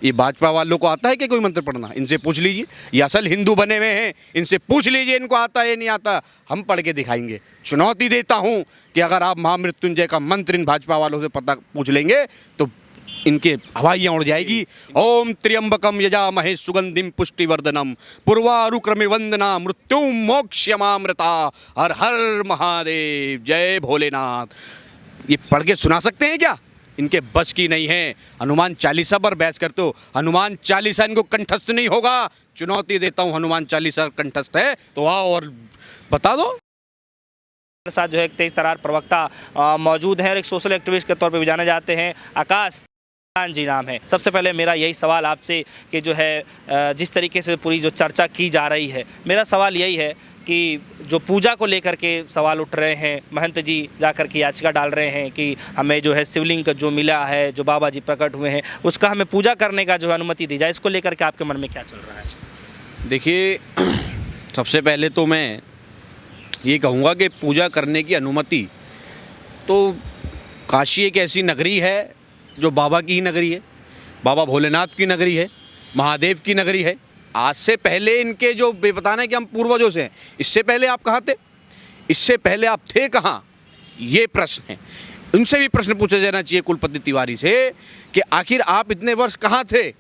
ये भाजपा वालों को आता है कि कोई मंत्र पढ़ना? इनसे पूछ लीजिए, ये असल हिंदू बने हुए हैं, इनसे पूछ लीजिए इनको आता है नहीं आता। हम पढ़ के दिखाएंगे। चुनौती देता हूँ कि अगर आप महामृत्युंजय का मंत्र इन भाजपा वालों से पता पूछ लेंगे तो इनके हवाइयाँ उड़ जाएगी। ओम त्र्यंबकम यजामहे सुगंधिम पुष्टिवर्धनम पूर्वारुक्रमे वंदना मृत्युम मोक्ष्यमामृता हर हर महादेव जय भोलेनाथ। ये पढ़ के सुना सकते हैं क्या? इनके बस की नहीं है। हनुमान चालीसा पर बहस करते हो, हनुमान चालीसा इनको कंठस्थ नहीं होगा। चुनौती देता हूँ, हनुमान चालीसा कंठस्थ है तो आओ और बता दो। हमारे साथ जो है एक तेज तरार प्रवक्ता मौजूद हैं और एक सोशल एक्टिविस्ट के तौर पे भी जाने जाते हैं, आकाश जी नाम है। सबसे पहले मेरा यही सवाल आपसे कि जो है जिस तरीके से पूरी जो चर्चा की जा रही है, मेरा सवाल यही है कि जो पूजा को लेकर के सवाल उठ रहे हैं, महंत जी जाकर के याचिका डाल रहे हैं कि हमें जो है शिवलिंग का जो मिला है, जो बाबा जी प्रकट हुए हैं, उसका हमें पूजा करने का जो अनुमति दी जाए, इसको लेकर के आपके मन में क्या चल रहा है? देखिए, सबसे पहले तो मैं ये कहूँगा कि पूजा करने की अनुमति तो काशी एक ऐसी नगरी है जो बाबा की ही नगरी है, बाबा भोलेनाथ की नगरी है, महादेव की नगरी है। आज से पहले इनके जो बताना है कि हम पूर्वजों से हैं, इससे पहले आप कहाँ थे? इससे पहले आप थे कहाँ? ये प्रश्न है। उनसे भी प्रश्न पूछा जाना चाहिए कुलपति तिवारी से कि आखिर आप इतने वर्ष कहाँ थे?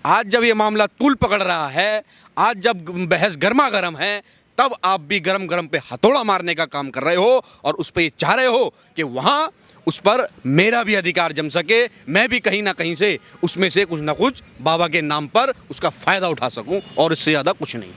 आज जब ये मामला तूल पकड़ रहा है, आज जब बहस गर्मा गर्म है, तब आप भी गरम गरम पे हथौड़ा मारने का काम कर रहे हो और उस पर ये चाह रहे हो कि वहाँ उस पर मेरा भी अधिकार जम सके, मैं भी कहीं ना कहीं से उसमें से कुछ ना कुछ बाबा के नाम पर उसका फ़ायदा उठा सकूं, और इससे ज़्यादा कुछ नहीं।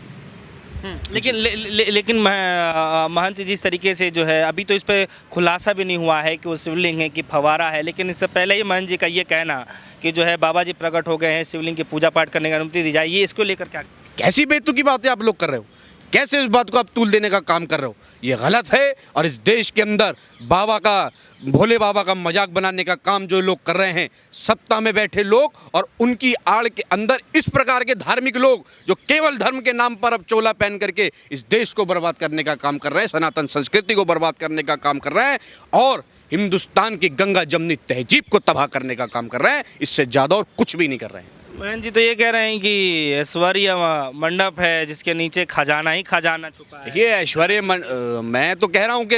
लेकिन महंत जिस तरीके से जो है अभी तो इस पर खुलासा भी नहीं हुआ है कि वो शिवलिंग है कि फवारा है, लेकिन इससे पहले ही महंत जी का ये कहना कि जो है बाबा जी प्रकट हो गए हैं, शिवलिंग की पूजा पाठ करने की अनुमति दी जाए, ये इसको लेकर क्या? कैसी बेतुकी बातें आप लोग कर रहे हो? कैसे इस बात को आप तूल देने का काम कर रहे हो? ये गलत है। और इस देश के अंदर बाबा का, भोले बाबा का मजाक बनाने का काम जो लोग कर रहे हैं, सत्ता में बैठे लोग और उनकी आड़ के अंदर इस प्रकार के धार्मिक लोग जो केवल धर्म के नाम पर अब चोला पहन करके इस देश को बर्बाद करने का काम कर रहे हैं, सनातन संस्कृति को बर्बाद करने का काम कर रहे हैं और हिंदुस्तान की गंगा जमनी तहजीब को तबाह करने का काम कर रहे हैं, इससे ज़्यादा और कुछ भी नहीं कर रहे हैं। महंत जी तो ये कह रहे हैं कि ऐश्वर्य मंडप है जिसके नीचे खजाना ही खजाना छुपा है। ये ऐश्वर्य मैं तो कह रहा हूँ कि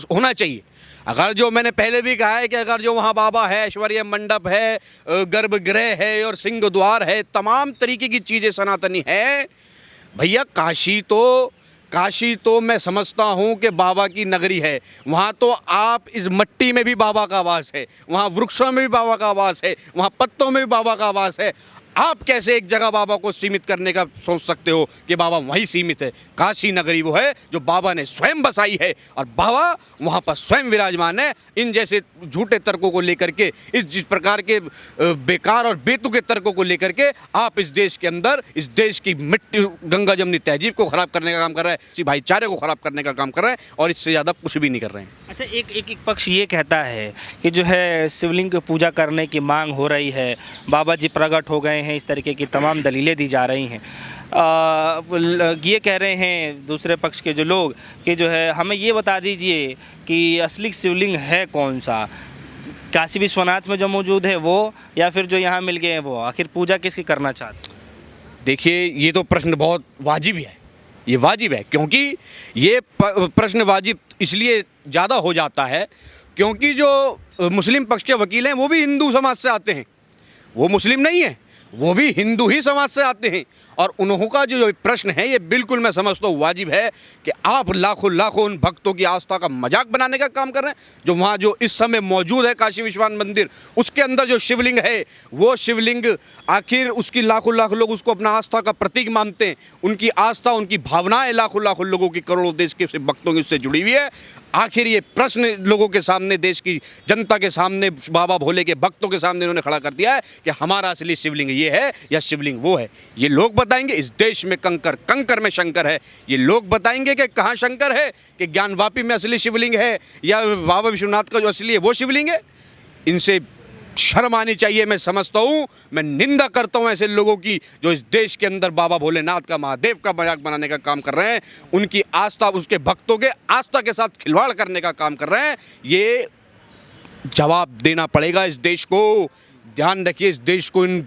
होना चाहिए। अगर जो मैंने पहले भी कहा है कि अगर जो वहाँ बाबा है, ऐश्वर्य मंडप है, गर्भगृह है और सिंह द्वार है, तमाम तरीके की चीज़ें सनातनी है भैया। काशी तो मैं समझता हूँ कि बाबा की नगरी है। वहाँ तो आप इस मट्टी में भी बाबा का वास है, वहाँ वृक्षों में भी बाबा का वास है, वहाँ पत्तों में भी बाबा का वास है। आप कैसे एक जगह बाबा को सीमित करने का सोच सकते हो कि बाबा वहीं सीमित है? काशी नगरी वो है जो बाबा ने स्वयं बसाई है और बाबा वहाँ पर स्वयं विराजमान है। इन जैसे झूठे तर्कों को लेकर के, जिस प्रकार के बेकार और बेतुके तर्कों को लेकर के आप इस देश के अंदर, इस देश की मिट्टी, गंगा जमनी तहजीब को ख़राब करने का काम कर रहे हैं, इसी भाईचारे को ख़राब करने का काम कर रहे हैं और इससे ज़्यादा कुछ भी नहीं कर रहे हैं। अच्छा, एक पक्ष ये कहता है कि जो है शिवलिंग की पूजा करने की मांग हो रही है, बाबा जी प्रकट हो गए हैं, इस तरीके की तमाम दलीलें दी जा रही हैं। ये कह रहे हैं दूसरे पक्ष के जो लोग कि जो है हमें ये बता दीजिए कि असली शिवलिंग है कौन सा, काशी विश्वनाथ में जो मौजूद है वो, या फिर जो यहाँ मिल गए हैं वो? आखिर पूजा किसकी करना चाहते हैं? देखिए, ये तो प्रश्न बहुत वाजिब है। ये वाजिब है क्योंकि ये प्रश्न वाजिब इसलिए ज़्यादा हो जाता है क्योंकि जो मुस्लिम पक्ष के वकील हैं वो भी हिंदू समाज से आते हैं, वो मुस्लिम नहीं है, वो भी हिंदू ही समाज से आते हैं। और उन्हों का जो प्रश्न है ये बिल्कुल मैं समझता हूँ वाजिब है कि आप लाखों उन भक्तों की आस्था का मजाक बनाने का काम कर रहे हैं। जो वहाँ जो इस समय मौजूद है काशी विश्वनाथ मंदिर, उसके अंदर जो शिवलिंग है, वो शिवलिंग आखिर उसकी लाखों लोग उसको अपना आस्था का प्रतीक मानते हैं। उनकी आस्था, उनकी भावनाएं लाखों लोगों की, करोड़ों देश के भक्तों की उससे जुड़ी हुई है। आखिर ये प्रश्न लोगों के सामने, देश की जनता के सामने, बाबा भोले के भक्तों के सामने इन्होंने खड़ा कर दिया है कि हमारा असली शिवलिंग ये है या शिवलिंग वो है। ये लोग बताएंगे। इस देश में कंकर में शंकर है। ये लोग बताएंगे कि कहाँ शंकर है, कि ज्ञानवापी में असली शिवलिंग है या बाबा विश्वनाथ का जो असली है वो शिवलिंग है। इनसे शर्म आनी चाहिए। मैं समझता हूँ, मैं निंदा करता हूँ ऐसे लोगों की जो इस देश के अंदर बाबा भोलेनाथ का, महादेव का मजाक बनाने का काम कर रहे हैं, उनकी आस्था, उसके भक्तों के आस्था के साथ खिलवाड़ करने का काम कर रहे हैं। ये जवाब देना पड़ेगा इस देश को। ध्यान रखिए, इस देश को इन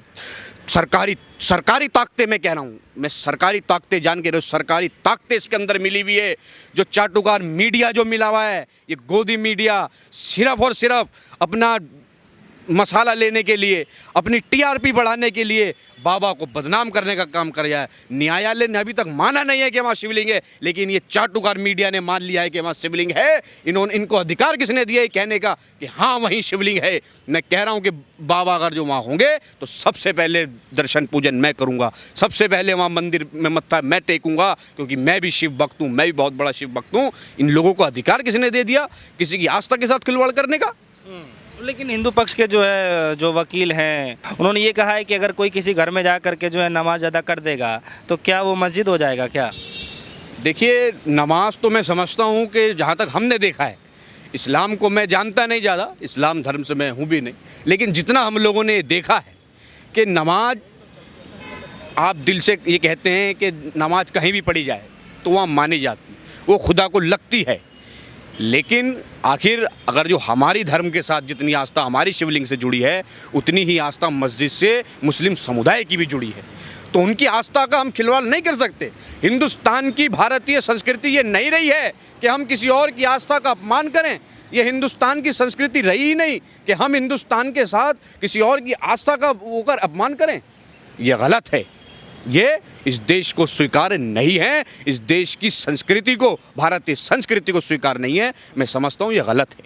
सरकारी ताकतें, मैं कह रहा हूँ, मैं सरकारी ताकतें जान के रहो, सरकारी ताकतें इसके अंदर मिली हुई है। जो चाटुकार मीडिया जो मिला हुआ है, ये गोदी मीडिया, सिर्फ और सिर्फ अपना मसाला लेने के लिए, अपनी टीआरपी बढ़ाने के लिए बाबा को बदनाम करने का काम कर रहा है। न्यायालय ने अभी तक माना नहीं है कि वहाँ शिवलिंग है, लेकिन ये चाटुकार मीडिया ने मान लिया है कि वहाँ शिवलिंग है। इनको अधिकार किसने दिया है कहने का कि हाँ वहीं शिवलिंग है? मैं कह रहा हूँ कि बाबा अगर जो वहाँ होंगे तो सबसे पहले दर्शन पूजन मैं करूँगा, सबसे पहले वहाँ मंदिर में मत्था मैं टेकूँगा, क्योंकि मैं भी शिव भक्त हूँ, मैं भी बहुत बड़ा शिव भक्त हूँ। इन लोगों को अधिकार किसने दे दिया किसी की आस्था के साथ खिलवाड़ करने का? लेकिन हिंदू पक्ष के जो वकील हैं, उन्होंने ये कहा है कि अगर कोई किसी घर में जा कर के नमाज अदा कर देगा तो क्या वो मस्जिद हो जाएगा क्या? देखिए, नमाज तो मैं समझता हूँ कि जहाँ तक हमने देखा है, इस्लाम को मैं जानता नहीं ज़्यादा, इस्लाम धर्म से मैं हूँ भी नहीं, लेकिन जितना हम लोगों ने देखा है कि नमाज, आप दिल से ये कहते हैं कि नमाज कहीं भी पढ़ी जाए तो वहाँ मानी जाती, वो खुदा को लगती है। लेकिन आखिर अगर जो हमारी धर्म के साथ जितनी आस्था हमारी शिवलिंग से जुड़ी है, उतनी ही आस्था मस्जिद से मुस्लिम समुदाय की भी जुड़ी है, तो उनकी आस्था का हम खिलवाड़ नहीं कर सकते। हिंदुस्तान की भारतीय संस्कृति ये नहीं रही है कि हम किसी और की आस्था का अपमान करें। ये हिंदुस्तान की संस्कृति रही ही नहीं कि हम हिंदुस्तान के साथ किसी और की आस्था का होकर अपमान करें। ये गलत है, ये इस देश को स्वीकार नहीं है, इस देश की संस्कृति को, भारतीय संस्कृति को स्वीकार नहीं है। मैं समझता हूँ ये गलत है।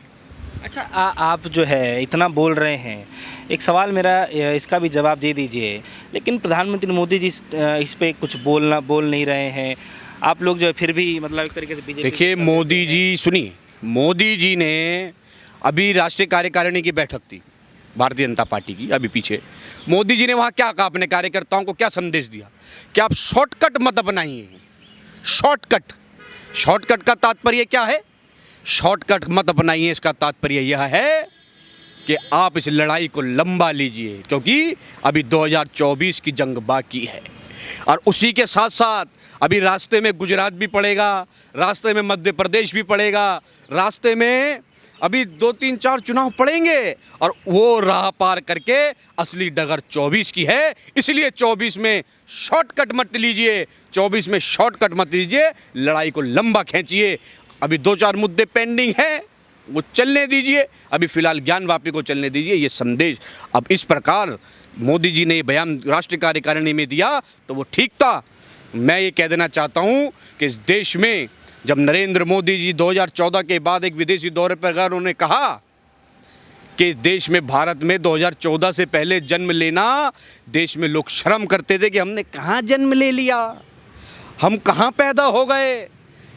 अच्छा, आप जो है इतना बोल रहे हैं, एक सवाल मेरा, इसका भी जवाब दे दीजिए। लेकिन प्रधानमंत्री मोदी जी इस पे कुछ बोल नहीं रहे हैं। आप लोग जो है फिर भी मतलब एक तरीके से बीजेपी, देखिए मोदी जी, सुनिए, मोदी जी ने अभी राष्ट्रीय कार्यकारिणी की बैठक थी भारतीय जनता पार्टी की, अभी पीछे मोदी जी ने वहाँ क्या कहा, अपने कार्यकर्ताओं को क्या संदेश दिया कि आप शॉर्टकट मत अपनाइए। शॉर्टकट का तात्पर्य क्या है? शॉर्टकट मत अपनाइए, इसका तात्पर्य यह है कि आप इस लड़ाई को लंबा लीजिए, क्योंकि अभी 2024 की जंग बाकी है। और उसी के साथ साथ अभी रास्ते में गुजरात भी पड़ेगा, रास्ते में मध्य प्रदेश भी पड़ेगा, रास्ते में अभी 2-3-4 चुनाव पड़ेंगे, और वो राह पार करके असली डगर 24 की है। इसलिए 24 में शॉर्टकट मत लीजिए, 24 में शॉर्टकट मत लीजिए, लड़ाई को लंबा खींचिए। अभी 2-4 मुद्दे पेंडिंग हैं, वो चलने दीजिए, अभी फ़िलहाल ज्ञान वापी को चलने दीजिए। ये संदेश अब इस प्रकार मोदी जी ने ये बयान राष्ट्रीय कार्यकारिणी में दिया तो वो ठीक था। मैं ये कह देना चाहता हूँ कि इस देश में जब नरेंद्र मोदी जी 2014 के बाद एक विदेशी दौरे पर गए, उन्होंने कहा कि देश में, भारत में 2014 से पहले जन्म लेना, देश में लोग शर्म करते थे कि हमने कहाँ जन्म ले लिया, हम कहाँ पैदा हो गए।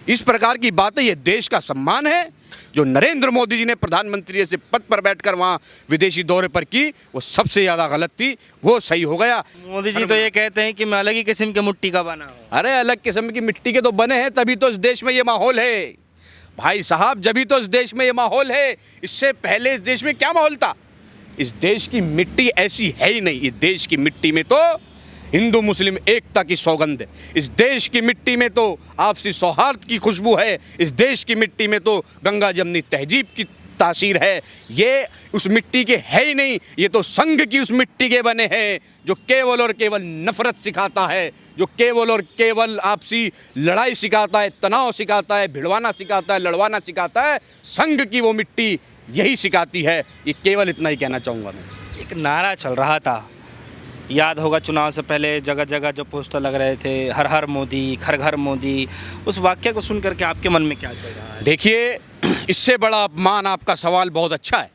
इस प्रकार की बातें, ये देश का सम्मान है। जो नरेंद्र मोदी जी ने प्रधानमंत्री से पद पर बैठकर वहाँ विदेशी दौरे पर की, वो सबसे ज़्यादा गलत थी, वो सही हो गया। मोदी जी तो ये कहते हैं कि मैं अलग ही किस्म के मिट्टी का बना हूँ। अरे अलग किस्म की मिट्टी के तो बने हैं, तभी तो इस देश में ये माहौल है भाई साहब, जभी तो इस देश में ये माहौल है। इससे पहले इस देश में क्या माहौल था? इस देश की मिट्टी ऐसी है ही नहीं। इस देश की मिट्टी में तो हिंदू मुस्लिम एकता की सौगंध है, इस देश की मिट्टी में तो आपसी सौहार्द की खुशबू है, इस देश की मिट्टी में तो गंगा जमनी तहजीब की तासीर है। ये उस मिट्टी के है ही नहीं, ये तो संघ की उस मिट्टी के बने हैं जो केवल और केवल नफरत सिखाता है, जो केवल और केवल आपसी लड़ाई सिखाता है, तनाव सिखाता है, भिड़वाना सिखाता है, लड़वाना सिखाता है। संघ की वो मिट्टी यही सिखाती है। ये केवल इतना ही कहना चाहूँगा मैं। एक नारा चल रहा था, याद होगा चुनाव से पहले जगह जगह जो पोस्टर लग रहे थे, हर हर मोदी, घर घर मोदी। उस वाक्य को सुन करके आपके मन में क्या चल रहा है? देखिए, इससे बड़ा अपमान, आपका सवाल बहुत अच्छा है,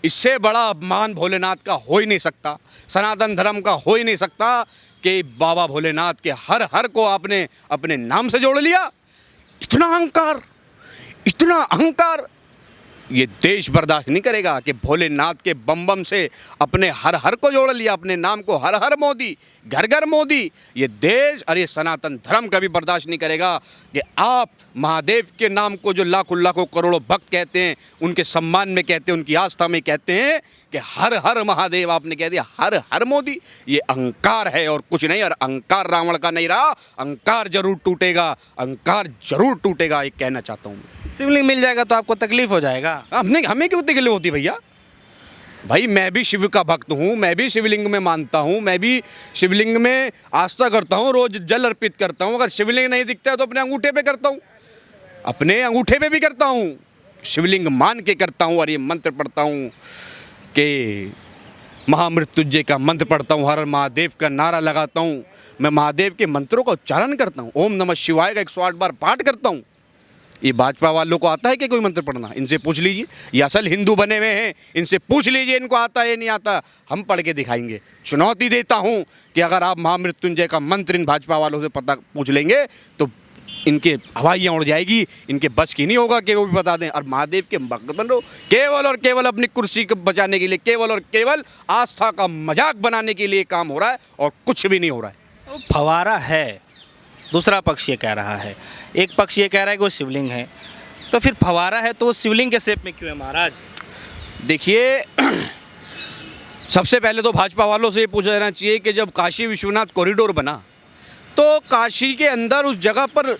इससे बड़ा अपमान भोलेनाथ का हो ही नहीं सकता, सनातन धर्म का हो ही नहीं सकता कि बाबा भोलेनाथ के हर हर को आपने अपने नाम से जोड़ लिया। इतना अहंकार, इतना अहंकार ये देश बर्दाश्त नहीं करेगा कि भोलेनाथ के बम बम से अपने हर हर को जोड़ लिया, अपने नाम को हर हर मोदी, घर घर मोदी। ये देश और ये सनातन धर्म कभी बर्दाश्त नहीं करेगा कि आप महादेव के नाम को जो लाखों लाखों करोड़ों भक्त कहते हैं, उनके सम्मान में कहते हैं, उनकी आस्था में कहते हैं कि हर हर महादेव, आपने कह दिया हर हर मोदी। ये अहंकार है और कुछ नहीं। और अहंकार रावण का नहीं रहा, अहंकार जरूर टूटेगा, अहंकार जरूर टूटेगा, ये कहना चाहता हूँ। शिवलिंग मिल जाएगा तो आपको तकलीफ हो जाएगा? हमें क्यों तकलीफ होती भैया? भाई मैं भी शिव का भक्त हूँ, मैं भी शिवलिंग में मानता हूँ, मैं भी शिवलिंग में आस्था करता हूँ, रोज जल अर्पित करता हूँ। अगर शिवलिंग नहीं दिखता है तो अपने अंगूठे पे करता हूँ, अपने अंगूठे पे भी करता हूँ, शिवलिंग मान के करता हूँ। और ये मंत्र पढ़ता हूँ कि महामृत्युंजय का मंत्र पढ़ता हूँ, हर हर महादेव का नारा लगाता हूँ, मैं महादेव के मंत्रों का उच्चारण करता हूँ, ओम नमः शिवाय का 108 बार पाठ करता हूँ। ये भाजपा वालों को आता है कि कोई मंत्र पढ़ना? इनसे पूछ लीजिए, ये असल हिंदू बने हुए हैं, इनसे पूछ लीजिए इनको आता है नहीं आता। हम पढ़ के दिखाएंगे। चुनौती देता हूँ कि अगर आप महामृत्युंजय का मंत्र इन भाजपा वालों से पता पूछ लेंगे तो इनके हवाइयाँ उड़ जाएगी, इनके बस की नहीं होगा कि वो भी बता दें। और महादेव के भक्त बन रहो केवल और केवल अपनी कुर्सी को बचाने के लिए, केवल और केवल आस्था का मजाक बनाने के लिए काम हो रहा है और कुछ भी नहीं हो रहा है। वो फवारा है, दूसरा पक्ष ये कह रहा है, एक पक्ष ये कह रहा है कि वो शिवलिंग है, तो फिर फवारा है तो वो शिवलिंग के शेप में क्यों है महाराज? देखिए, सबसे पहले तो भाजपा वालों से ये पूछा जाना चाहिए कि जब काशी विश्वनाथ कॉरिडोर बना तो काशी के अंदर उस जगह पर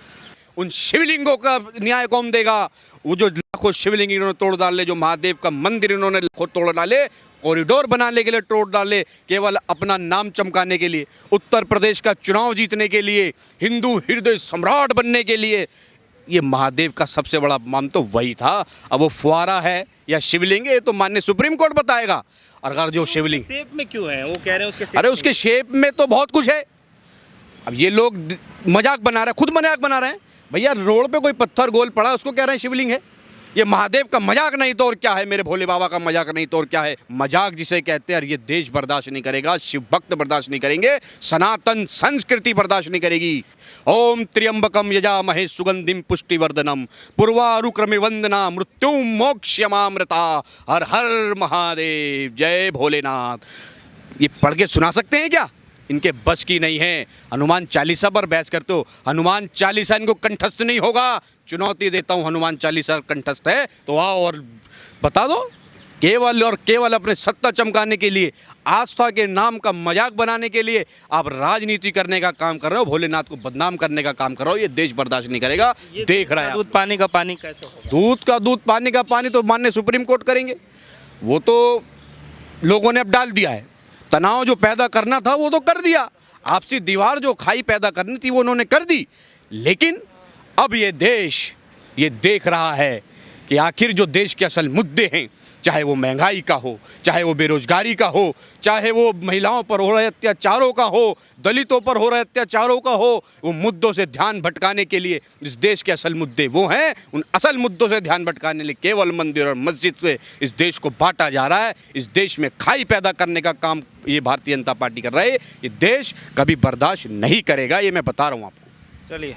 उन शिवलिंगों का न्याय कौन देगा? वो जो लाखों शिवलिंग इन्होंने तोड़ डाले, जो महादेव का मंदिर इन्होंने लाखों तोड़ डाले, कॉरिडोर बनाने के लिए तोड़ डाले, केवल अपना नाम चमकाने के लिए, उत्तर प्रदेश का चुनाव जीतने के लिए, हिंदू हृदय सम्राट बनने के लिए। ये महादेव का सबसे बड़ा अपमान तो वही था। अब वो फुआरा है या शिवलिंग है ये तो माननीय सुप्रीम कोर्ट बताएगा। और अगर जो शिवलिंग शेप में क्यों है, वो कह रहे हैं उसके शेप अरे में। उसके शेप में तो बहुत कुछ है। अब ये लोग मजाक बना रहे हैं, खुद मजाक बना रहे हैं। भैया रोड पे कोई पत्थर गोल पड़ा उसको कह रहे हैं शिवलिंग है। ये महादेव का मजाक नहीं तो और क्या है, मेरे भोले बाबा का मजाक नहीं तो और क्या है। मजाक जिसे कहते हैं, और ये देश बर्दाश्त नहीं करेगा, शिव भक्त बर्दाश्त नहीं करेंगे, सनातन संस्कृति बर्दाश्त नहीं करेगी। ओम त्र्यंबकम यजामहे सुगंधिम पुष्टिवर्धनम पूर्वारुक्रमे वंदना मृत्यु मोक्षयमामृता हर हर महादेव जय भोलेनाथ। ये पढ़ के सुना सकते हैं क्या? इनके बस की नहीं है। हनुमान चालीसा पर बहस करते हो, हनुमान चालीसा इनको कंठस्थ नहीं होगा। चुनौती देता हूँ, हनुमान चालीसा कंठस्थ है तो आओ और बता दो। केवल और केवल अपने सत्ता चमकाने के लिए, आस्था के नाम का मजाक बनाने के लिए आप राजनीति करने का काम कर रहे हो, भोलेनाथ को बदनाम करने का काम कर रहे हो। ये देश बर्दाश्त नहीं करेगा। देख रहा है दूध पानी का पानी कैसे होगा? दूध का दूध पानी का पानी तो माननीय सुप्रीम कोर्ट करेंगे। वो तो लोगों ने अब डाल दिया है। तनाव जो पैदा करना था वो तो कर दिया, आपसी दीवार जो खाई पैदा करनी थी वो उन्होंने कर दी। लेकिन अब ये देश ये देख रहा है कि आखिर जो देश के असल मुद्दे हैं, चाहे वो महंगाई का हो, चाहे वो बेरोजगारी का हो, चाहे वो महिलाओं पर हो रहे अत्याचारों का हो, दलितों पर हो रहे अत्याचारों का हो, वो मुद्दों से ध्यान भटकाने के लिए इस देश के असल मुद्दे वो हैं। उन असल मुद्दों से ध्यान भटकाने के लिए केवल मंदिर और मस्जिद से इस देश को बांटा जा रहा है। इस देश में खाई पैदा करने का काम ये भारतीय जनता पार्टी कर रही है। ये देश कभी बर्दाश्त नहीं करेगा, ये मैं बता रहा हूँ आपको। चलिए।